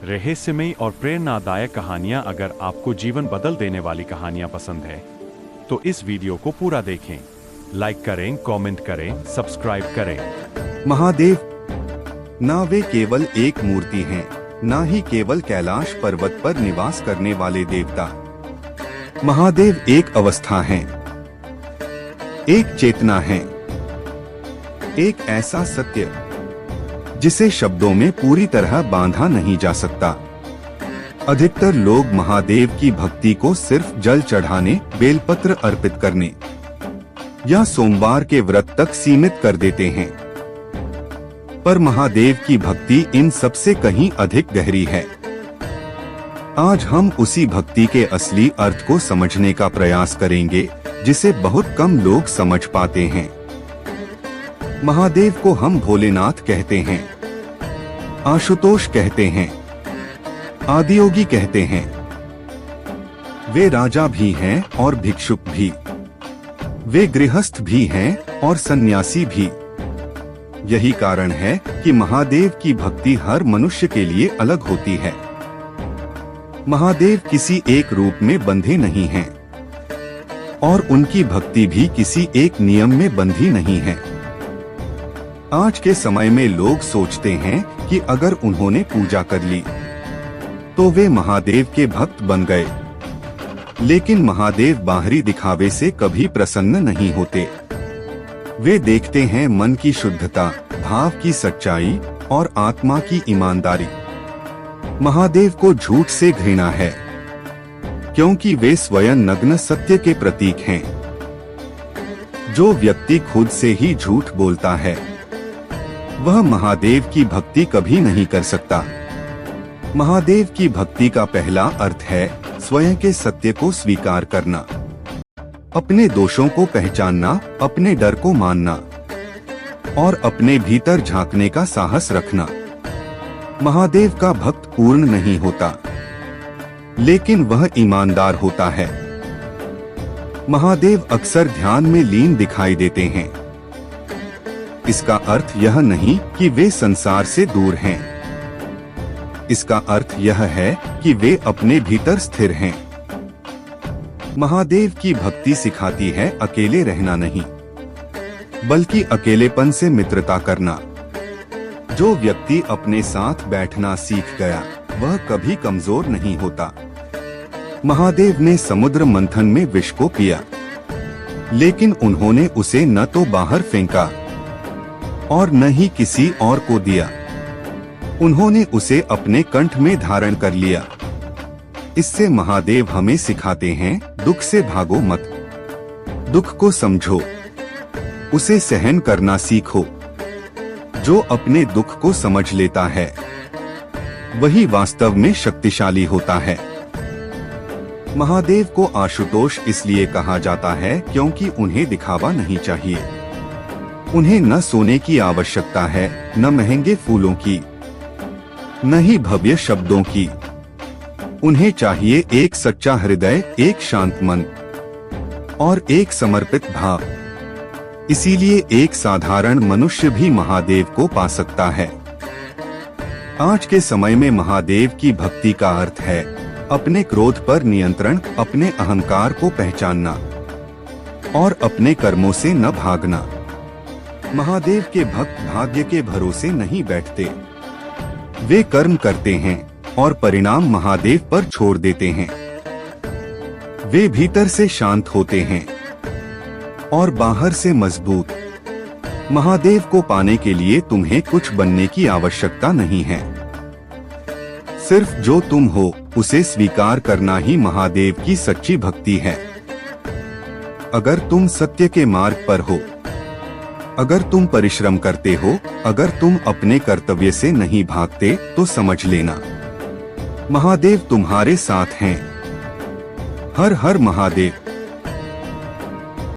रहस्यमयी और प्रेरणादायक कहानियां अगर आपको जीवन बदल देने वाली कहानियां पसंद है तो इस वीडियो को पूरा देखें। लाइक करें, कमेंट करें, सब्सक्राइब करें। महादेव ना वे केवल एक मूर्ति हैं, ना ही केवल कैलाश पर्वत पर निवास करने वाले देवता। महादेव एक अवस्था है, एक चेतना है, एक ऐसा सत्य जिसे शब्दों में पूरी तरह बांधा नहीं जा सकता। अधिकतर लोग महादेव की भक्ति को सिर्फ जल चढ़ाने, बेलपत्र अर्पित करने या सोमवार के व्रत तक सीमित कर देते हैं, पर महादेव की भक्ति इन सबसे कहीं अधिक गहरी है। आज हम उसी भक्ति के असली अर्थ को समझने का प्रयास करेंगे जिसे बहुत कम लोग समझ पाते हैं। महादेव को हम भोलेनाथ कहते हैं, आशुतोष कहते हैं, आदियोगी कहते हैं। वे राजा भी हैं और भिक्षुक भी, वे गृहस्थ भी हैं और सन्यासी भी। यही कारण है कि महादेव की भक्ति हर मनुष्य के लिए अलग होती है। महादेव किसी एक रूप में बंधे नहीं हैं और उनकी भक्ति भी किसी एक नियम में बंधी नहीं है। आज के समय में लोग सोचते हैं कि अगर उन्होंने पूजा कर ली तो वे महादेव के भक्त बन गए, लेकिन महादेव बाहरी दिखावे से कभी प्रसन्न नहीं होते। वे देखते हैं मन की शुद्धता, भाव की सच्चाई और आत्मा की ईमानदारी। महादेव को झूठ से घृणा है, क्योंकि वे स्वयं नग्न सत्य के प्रतीक हैं। जो व्यक्ति खुद से ही झूठ बोलता है वह महादेव की भक्ति कभी नहीं कर सकता। महादेव की भक्ति का पहला अर्थ है स्वयं के सत्य को स्वीकार करना, अपने दोषों को पहचानना, अपने डर को मानना और अपने भीतर झांकने का साहस रखना। महादेव का भक्त पूर्ण नहीं होता, लेकिन वह ईमानदार होता है। महादेव अक्सर ध्यान में लीन दिखाई देते हैं। इसका अर्थ यह नहीं कि वे संसार से दूर हैं। इसका अर्थ यह है कि वे अपने भीतर स्थिर हैं। महादेव की भक्ति सिखाती है अकेले रहना नहीं, बल्कि अकेलेपन से मित्रता करना। जो व्यक्ति अपने साथ बैठना सीख गया वह कभी कमजोर नहीं होता। महादेव ने समुद्र मंथन में विष को पिया, लेकिन उन्होंने उसे न तो बाहर फेंका और न ही किसी और को दिया। उन्होंने उसे अपने कंठ में धारण कर लिया। इससे महादेव हमें सिखाते हैं, दुख से भागो मत, दुख को समझो, उसे सहन करना सीखो। जो अपने दुख को समझ लेता है वही वास्तव में शक्तिशाली होता है। महादेव को आशुतोष इसलिए कहा जाता है क्योंकि उन्हें दिखावा नहीं चाहिए। उन्हें न सोने की आवश्यकता है, न महंगे फूलों की, न ही भव्य शब्दों की। उन्हें चाहिए एक सच्चा हृदय, एक शांत मन और एक समर्पित भाव। इसीलिए एक साधारण मनुष्य भी महादेव को पा सकता है। आज के समय में महादेव की भक्ति का अर्थ है अपने क्रोध पर नियंत्रण, अपने अहंकार को पहचानना और अपने कर्मों से न भागना। महादेव के भक्त भाग्य के भरोसे नहीं बैठते, वे कर्म करते हैं और परिणाम महादेव पर छोड़ देते हैं। वे भीतर से शांत होते हैं और बाहर से मजबूत। महादेव को पाने के लिए तुम्हें कुछ बनने की आवश्यकता नहीं है। सिर्फ जो तुम हो उसे स्वीकार करना ही महादेव की सच्ची भक्ति है। अगर तुम सत्य के मार्ग पर हो, अगर तुम परिश्रम करते हो, अगर तुम अपने कर्तव्य से नहीं भागते, तो समझ लेना महादेव तुम्हारे साथ हैं। हर हर महादेव।